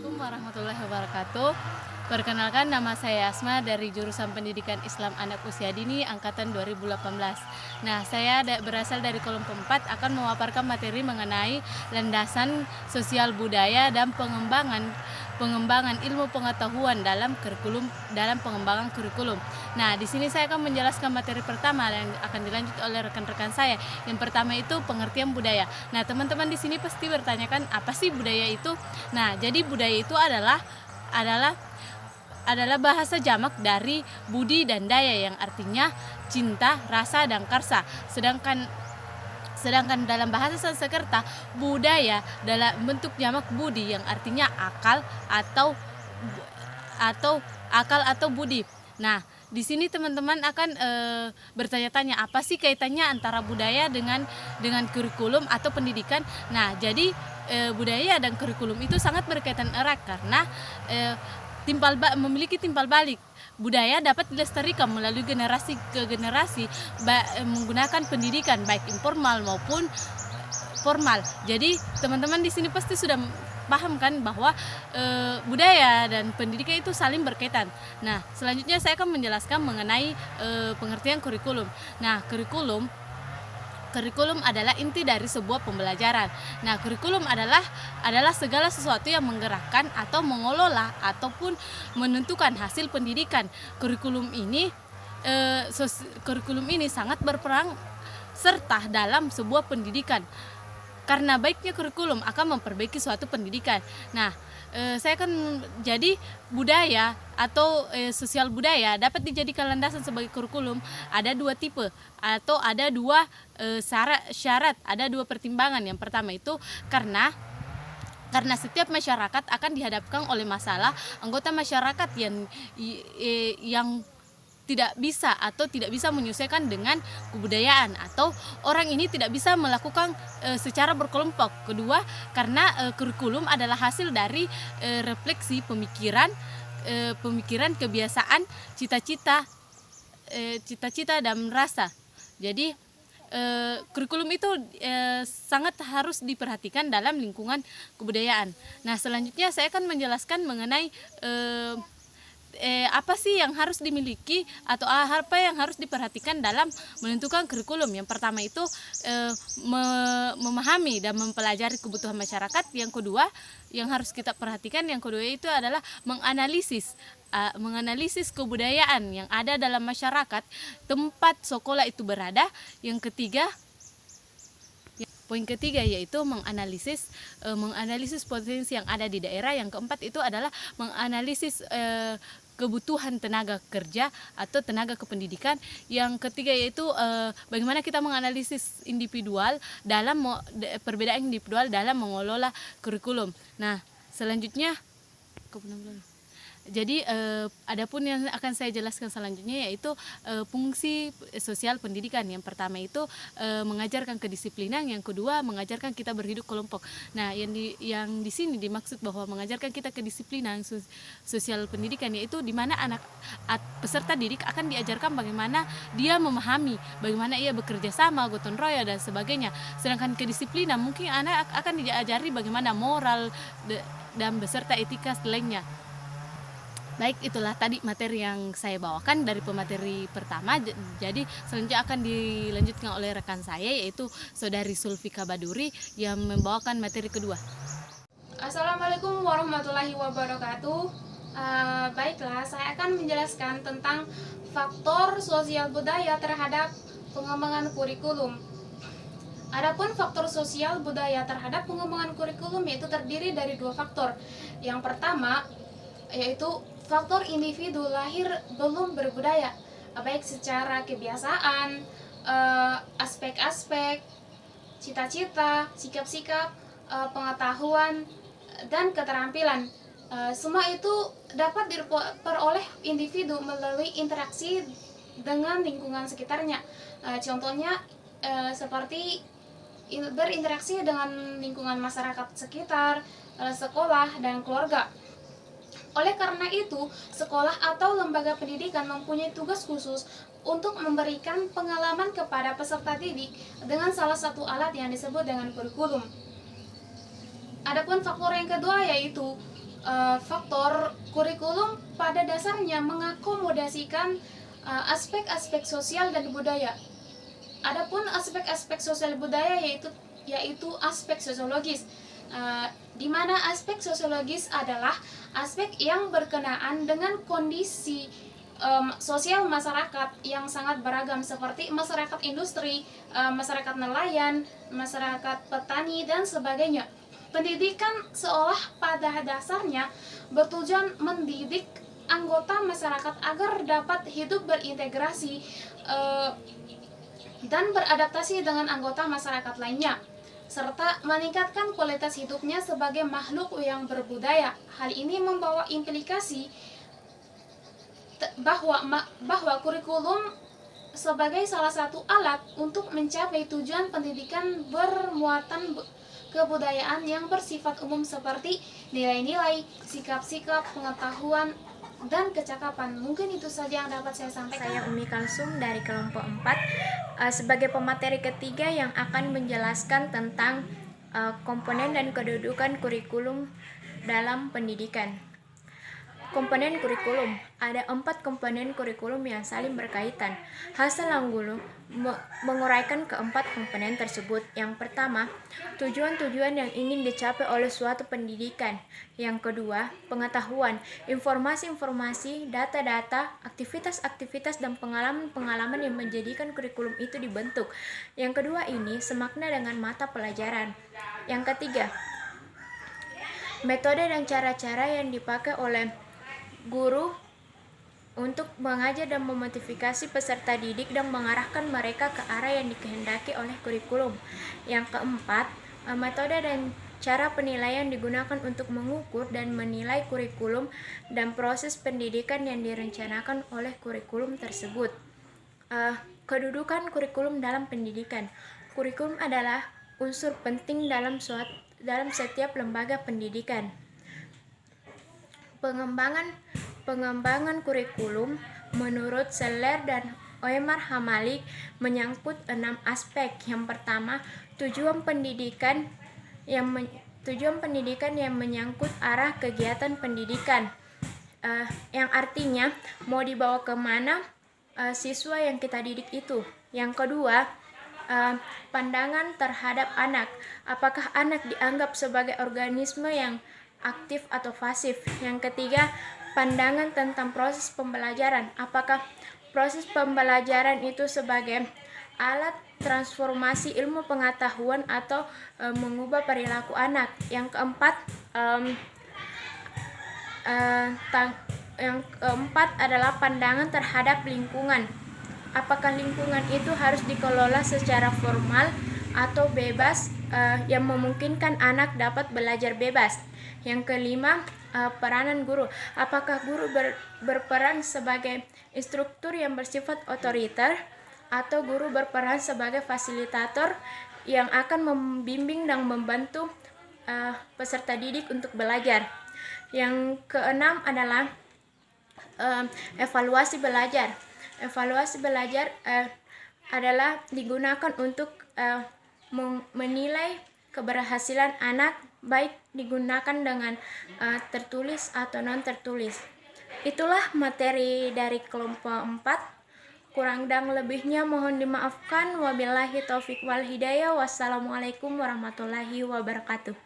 Assalamualaikum warahmatullahi wabarakatuh. Perkenalkan, nama saya Asma dari jurusan Pendidikan Islam Anak Usia Dini angkatan 2018. Nah, saya berasal dari kelompok 4 akan memaparkan materi mengenai landasan sosial budaya dan pengembangan ilmu pengetahuan dalam pengembangan kurikulum. Nah, di sini saya akan menjelaskan materi pertama yang akan dilanjut oleh rekan-rekan saya. Yang pertama itu pengertian budaya. Nah, teman-teman di sini pasti bertanyakan apa sih budaya itu? Nah, jadi budaya itu adalah bahasa jamak dari budi dan daya yang artinya cinta, rasa, dan karsa. Sedangkan dalam bahasa Sanskerta, budaya dalam bentuk jamak budi yang artinya akal atau budi. Nah, di sini teman-teman akan bertanya-tanya apa sih kaitannya antara budaya dengan kurikulum atau pendidikan. Nah, jadi budaya dan kurikulum itu sangat berkaitan erat karena memiliki timbal balik. Budaya dapat dilestarikan melalui generasi ke generasi menggunakan pendidikan baik informal maupun formal. Jadi teman-teman di sini pasti sudah paham kan bahwa budaya dan pendidikan itu saling berkaitan. Nah, selanjutnya saya akan menjelaskan mengenai pengertian kurikulum. Nah, kurikulum adalah inti dari sebuah pembelajaran. Nah, kurikulum adalah segala sesuatu yang menggerakkan atau mengelola ataupun menentukan hasil pendidikan. Kurikulum ini sangat berperan serta dalam sebuah pendidikan. Karena baiknya kurikulum akan memperbaiki suatu pendidikan. Nah, saya akan jadi budaya atau sosial budaya dapat dijadikan landasan sebagai kurikulum. Ada dua tipe atau ada dua syarat, ada dua pertimbangan. Yang pertama itu karena setiap masyarakat akan dihadapkan oleh masalah anggota masyarakat yang tidak bisa menyesuaikan dengan kebudayaan, atau orang ini tidak bisa melakukan secara berkelompok. Kedua, karena kurikulum adalah hasil dari refleksi pemikiran, kebiasaan, cita-cita dan rasa. Jadi kurikulum itu sangat harus diperhatikan dalam lingkungan kebudayaan. Nah, selanjutnya saya akan menjelaskan mengenai apa sih yang harus dimiliki atau apa yang harus diperhatikan dalam menentukan kurikulum. Yang pertama itu memahami dan mempelajari kebutuhan masyarakat. Yang kedua yang harus kita perhatikan, itu adalah menganalisis kebudayaan yang ada dalam masyarakat tempat sekolah itu berada. Poin ketiga yaitu menganalisis potensi yang ada di daerah. Yang keempat itu adalah menganalisis kebutuhan tenaga kerja atau tenaga kependidikan. Yang ketiga yaitu bagaimana kita menganalisis perbedaan individual dalam mengelola kurikulum. Nah, selanjutnya jadi adapun yang akan saya jelaskan selanjutnya yaitu fungsi sosial pendidikan. Yang pertama itu mengajarkan kedisiplinan, yang kedua mengajarkan kita berhidup kelompok. Nah, yang di sini dimaksud bahwa mengajarkan kita kedisiplinan sosial pendidikan yaitu di mana peserta didik akan diajarkan bagaimana dia memahami, bagaimana ia bekerja sama, gotong royong dan sebagainya. Sedangkan kedisiplinan mungkin anak akan diajari bagaimana moral dan beserta etika lainnya. Baik, itulah tadi materi yang saya bawakan dari pemateri pertama. Jadi selanjutnya akan dilanjutkan oleh rekan saya yaitu Saudari Sulfika Baduri yang membawakan materi kedua. Assalamualaikum warahmatullahi wabarakatuh. Baiklah, saya akan menjelaskan tentang faktor sosial budaya terhadap pengembangan kurikulum. Adapun faktor sosial budaya terhadap pengembangan kurikulum yaitu terdiri dari dua faktor. Yang pertama yaitu faktor individu lahir belum berbudaya, baik secara kebiasaan, aspek-aspek, cita-cita, sikap-sikap, pengetahuan, dan keterampilan. Semua itu dapat diperoleh individu melalui interaksi dengan lingkungan sekitarnya. Contohnya seperti berinteraksi dengan lingkungan masyarakat sekitar, sekolah, dan keluarga. Oleh karena itu, sekolah atau lembaga pendidikan mempunyai tugas khusus untuk memberikan pengalaman kepada peserta didik dengan salah satu alat yang disebut dengan kurikulum. Adapun faktor yang kedua yaitu faktor kurikulum pada dasarnya mengakomodasikan aspek-aspek sosial dan budaya. Adapun aspek-aspek sosial budaya yaitu aspek sosiologis, di mana aspek sosiologis adalah aspek yang berkenaan dengan kondisi sosial masyarakat yang sangat beragam seperti masyarakat industri, masyarakat nelayan, masyarakat petani dan sebagainya. Pendidikan seolah pada dasarnya bertujuan mendidik anggota masyarakat agar dapat hidup berintegrasi dan beradaptasi dengan anggota masyarakat lainnya, serta meningkatkan kualitas hidupnya sebagai makhluk yang berbudaya. Hal ini membawa implikasi bahwa kurikulum sebagai salah satu alat untuk mencapai tujuan pendidikan bermuatan kebudayaan yang bersifat umum seperti nilai-nilai, sikap-sikap, pengetahuan, dan kecakapan. Mungkin itu saja yang dapat saya sampaikan. Saya Umi Kalsum dari kelompok 4 sebagai pemateri ketiga yang akan menjelaskan tentang komponen dan kedudukan kurikulum dalam pendidikan. Komponen kurikulum. Ada 4 komponen kurikulum yang saling berkaitan. Hasil Anggulu menguraikan keempat komponen tersebut. Yang pertama, tujuan-tujuan yang ingin dicapai oleh suatu pendidikan. Yang kedua, pengetahuan, informasi-informasi, data-data, aktivitas-aktivitas, dan pengalaman-pengalaman yang menjadikan kurikulum itu dibentuk. Yang kedua ini semakna dengan mata pelajaran. Yang ketiga, metode dan cara-cara yang dipakai oleh guru untuk mengajar dan memotivasi peserta didik dan mengarahkan mereka ke arah yang dikehendaki oleh kurikulum. Yang keempat, metode dan cara penilaian digunakan untuk mengukur dan menilai kurikulum dan proses pendidikan yang direncanakan oleh kurikulum tersebut. Kedudukan kurikulum dalam pendidikan. Kurikulum adalah unsur penting dalam setiap lembaga pendidikan. Pengembangan kurikulum menurut Seller dan Oemar Hamalik menyangkut 6 aspek. Yang pertama, tujuan pendidikan yang menyangkut arah kegiatan pendidikan, yang artinya mau dibawa kemana siswa yang kita didik itu. Yang kedua, pandangan terhadap anak. Apakah anak dianggap sebagai organisme yang aktif atau pasif? Yang ketiga, pandangan tentang proses pembelajaran. Apakah proses pembelajaran itu sebagai alat transformasi ilmu pengetahuan atau mengubah perilaku anak? Yang keempat, adalah pandangan terhadap lingkungan. Apakah lingkungan itu harus dikelola secara formal atau bebas yang memungkinkan anak dapat belajar bebas? Yang kelima, peranan guru. Apakah guru berperan sebagai instruktur yang bersifat otoriter atau guru berperan sebagai fasilitator yang akan membimbing dan membantu peserta didik untuk belajar? Yang keenam adalah evaluasi belajar. Evaluasi belajar adalah digunakan untuk menilai keberhasilan anak, baik digunakan dengan tertulis atau non tertulis. Itulah materi dari kelompok 4. Kurang dan lebihnya mohon dimaafkan. Wabillahi taufik wal hidayah. Wassalamualaikum warahmatullahi wabarakatuh.